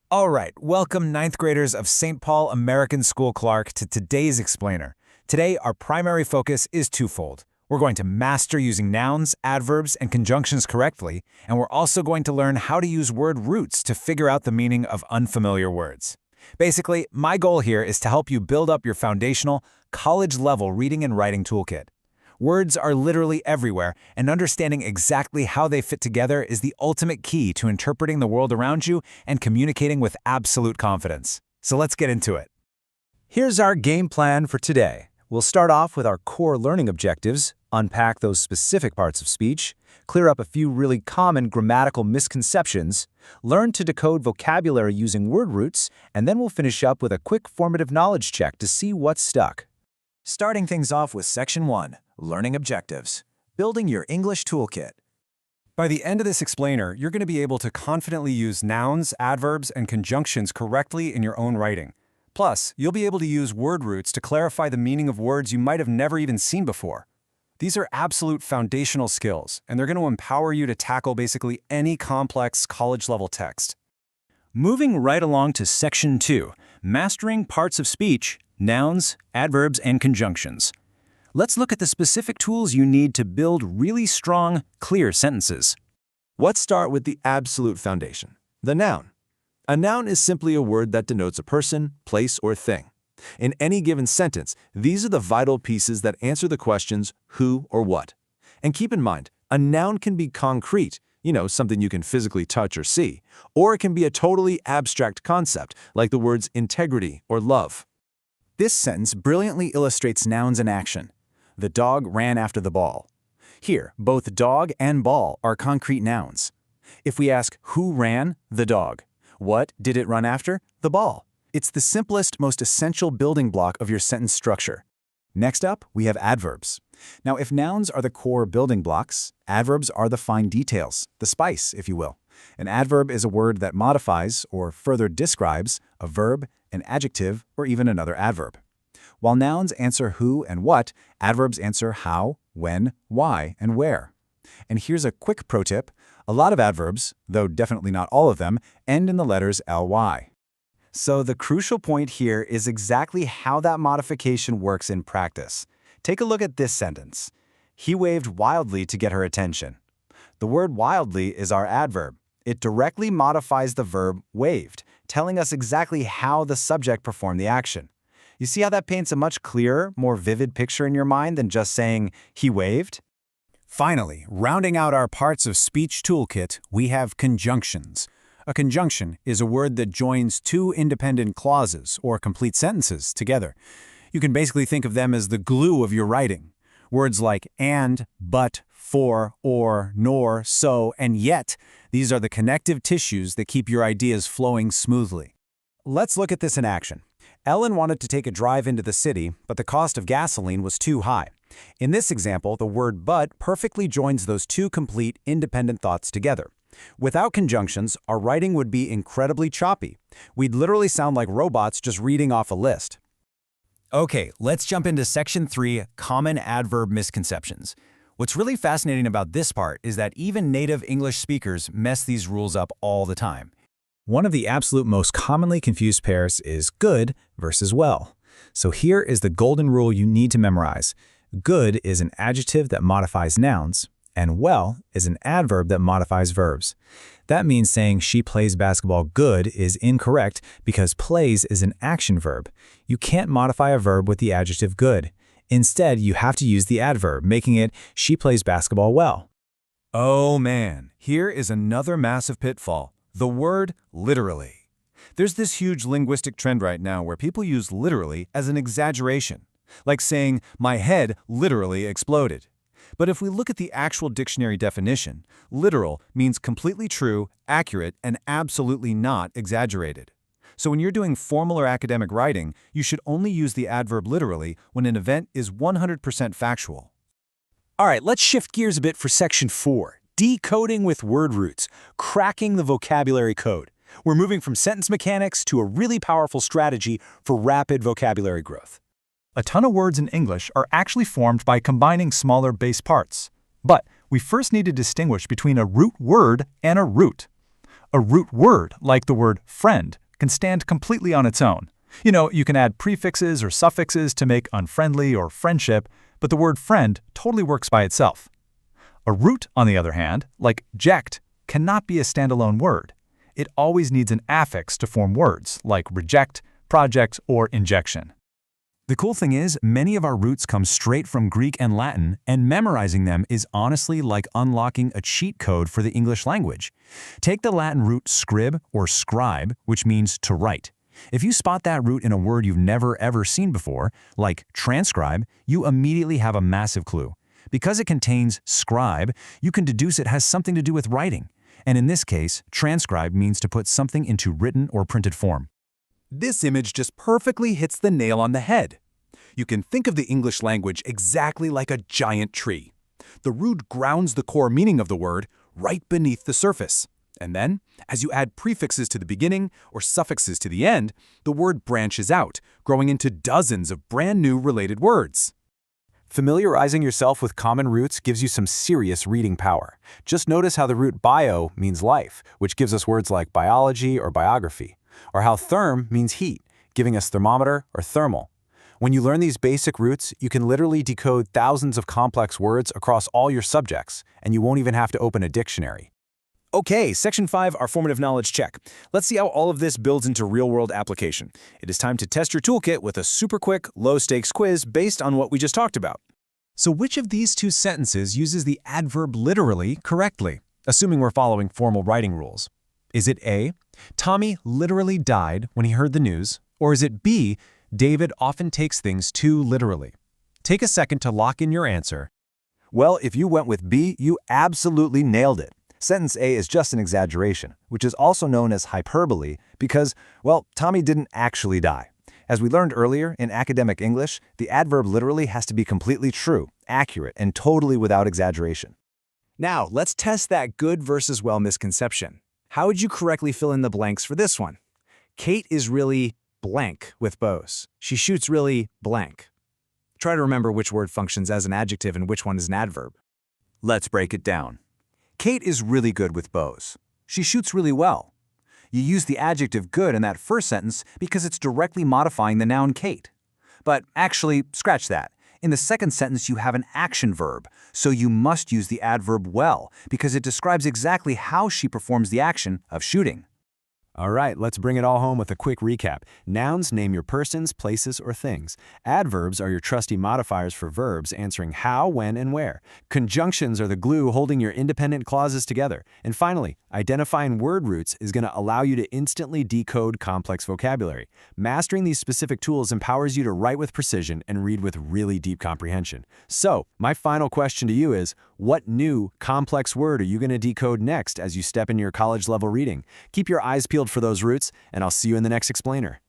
All right, welcome ninth graders of St. Paul American School Clark to today's explainer. Today, our primary focus is twofold. We're going to master using nouns, adverbs, and conjunctions correctly, and we're also going to learn how to use word roots to figure out the meaning of unfamiliar words. Basically, my goal here is to help you build up your foundational, college-level reading and writing toolkit. Words are literally everywhere, and understanding exactly how they fit together is the ultimate key to interpreting the world around you and communicating with absolute confidence. So let's get into it. Here's our game plan for today. We'll start off with our core learning objectives, unpack those specific parts of speech, clear up a few really common grammatical misconceptions, learn to decode vocabulary using word roots, and then we'll finish up with a quick formative knowledge check to see what's stuck. Starting things off with Section 1, Learning Objectives, Building Your English Toolkit. By the end of this explainer, you're going to be able to confidently use nouns, adverbs, and conjunctions correctly in your own writing. Plus, you'll be able to use word roots to clarify the meaning of words you might have never even seen before. These are absolute foundational skills, and they're going to empower you to tackle basically any complex college-level text. Moving right along to Section 2, Mastering Parts of Speech, Nouns, Adverbs, and Conjunctions. Let's look at the specific tools you need to build really strong, clear sentences. Let's start with the absolute foundation, the noun. A noun is simply a word that denotes a person, place, or thing. In any given sentence, these are the vital pieces that answer the questions who or what. And keep in mind, a noun can be concrete, something you can physically touch or see, or it can be a totally abstract concept, like the words integrity or love. This sentence brilliantly illustrates nouns in action. The dog ran after the ball. Here, both dog and ball are concrete nouns. If we ask who ran, the dog. What did it run after? The ball. It's the simplest, most essential building block of your sentence structure. Next up, we have adverbs. Now, if nouns are the core building blocks, adverbs are the fine details, the spice, if you will. An adverb is a word that modifies or further describes a verb, an adjective, or even another adverb. While nouns answer who and what, adverbs answer how, when, why, and where. And here's a quick pro tip. A lot of adverbs, though definitely not all of them, end in the letters ly. So the crucial point here is exactly how that modification works in practice. Take a look at this sentence. He waved wildly to get her attention. The word wildly is our adverb. It directly modifies the verb waved, telling us exactly how the subject performed the action. You see how that paints a much clearer, more vivid picture in your mind than just saying, he waved? Finally, rounding out our parts of speech toolkit, we have conjunctions. A conjunction is a word that joins two independent clauses or complete sentences together. You can basically think of them as the glue of your writing. Words like and, but, for, or, nor, so, and yet, these are the connective tissues that keep your ideas flowing smoothly. Let's look at this in action. Ellen wanted to take a drive into the city, but the cost of gasoline was too high. In this example, the word but perfectly joins those two complete, independent thoughts together. Without conjunctions, our writing would be incredibly choppy. We'd literally sound like robots just reading off a list. Okay, let's jump into Section 3, Common Adverb Misconceptions. What's really fascinating about this part is that even native English speakers mess these rules up all the time. One of the absolute most commonly confused pairs is good versus well. So here is the golden rule you need to memorize. Good is an adjective that modifies nouns, and well is an adverb that modifies verbs. That means saying she plays basketball good is incorrect because plays is an action verb. You can't modify a verb with the adjective good. Instead, you have to use the adverb, making it she plays basketball well. Oh man, here is another massive pitfall. The word literally. There's this huge linguistic trend right now where people use literally as an exaggeration, like saying, my head literally exploded. But if we look at the actual dictionary definition, literal means completely true, accurate, and absolutely not exaggerated. So when you're doing formal or academic writing, you should only use the adverb literally when an event is 100% factual. All right, let's shift gears a bit for Section 4, Decoding with word roots, cracking the vocabulary code. We're moving from sentence mechanics to a really powerful strategy for rapid vocabulary growth. A ton of words in English are actually formed by combining smaller base parts. But we first need to distinguish between a root word and a root. A A root word, like the word friend, can stand completely on its own. You can add prefixes or suffixes to make unfriendly or friendship, but the word friend totally works by itself. A root, on the other hand, like ject, cannot be a standalone word. It always needs an affix to form words, like reject, project, or injection. The cool thing is, many of our roots come straight from Greek and Latin, and memorizing them is honestly like unlocking a cheat code for the English language. Take the Latin root scrib or scribe, which means to write. If you spot that root in a word you've never ever seen before, like transcribe, you immediately have a massive clue. Because it contains scribe, you can deduce it has something to do with writing. And in this case, transcribe means to put something into written or printed form. This image just perfectly hits the nail on the head. You can think of the English language exactly like a giant tree. The root grounds the core meaning of the word right beneath the surface. And then, as you add prefixes to the beginning or suffixes to the end, the word branches out, growing into dozens of brand new related words. Familiarizing yourself with common roots gives you some serious reading power. Just notice how the root bio means life, which gives us words like biology or biography, or how therm means heat, giving us thermometer or thermal. When you learn these basic roots, you can literally decode thousands of complex words across all your subjects, and you won't even have to open a dictionary. Okay, Section 5, our formative knowledge check. Let's see how all of this builds into real-world application. It is time to test your toolkit with a super quick, low-stakes quiz based on what we just talked about. So which of these two sentences uses the adverb literally correctly, assuming we're following formal writing rules? Is it A, Tommy literally died when he heard the news, or is it B, David often takes things too literally? Take a second to lock in your answer. Well, if you went with B, you absolutely nailed it. Sentence A is just an exaggeration, which is also known as hyperbole because, well, Tommy didn't actually die. As we learned earlier, in academic English, the adverb literally has to be completely true, accurate, and totally without exaggeration. Now, let's test that good versus well misconception. How would you correctly fill in the blanks for this one? Kate is really blank with bows. She shoots really blank. Try to remember which word functions as an adjective and which one is an adverb. Let's break it down. Kate is really good with bows. She shoots really well. You use the adjective good in that first sentence because it's directly modifying the noun Kate. But actually, scratch that. In the second sentence, you have an action verb, so you must use the adverb well because it describes exactly how she performs the action of shooting. All right, let's bring it all home with a quick recap. Nouns name your persons, places, or things. Adverbs are your trusty modifiers for verbs answering how, when, and where. Conjunctions are the glue holding your independent clauses together. And finally, identifying word roots is going to allow you to instantly decode complex vocabulary. Mastering these specific tools empowers you to write with precision and read with really deep comprehension. So, my final question to you is, what new, complex word are you going to decode next as you step into your college-level reading? Keep your eyes peeled for those roots, and I'll see you in the next explainer.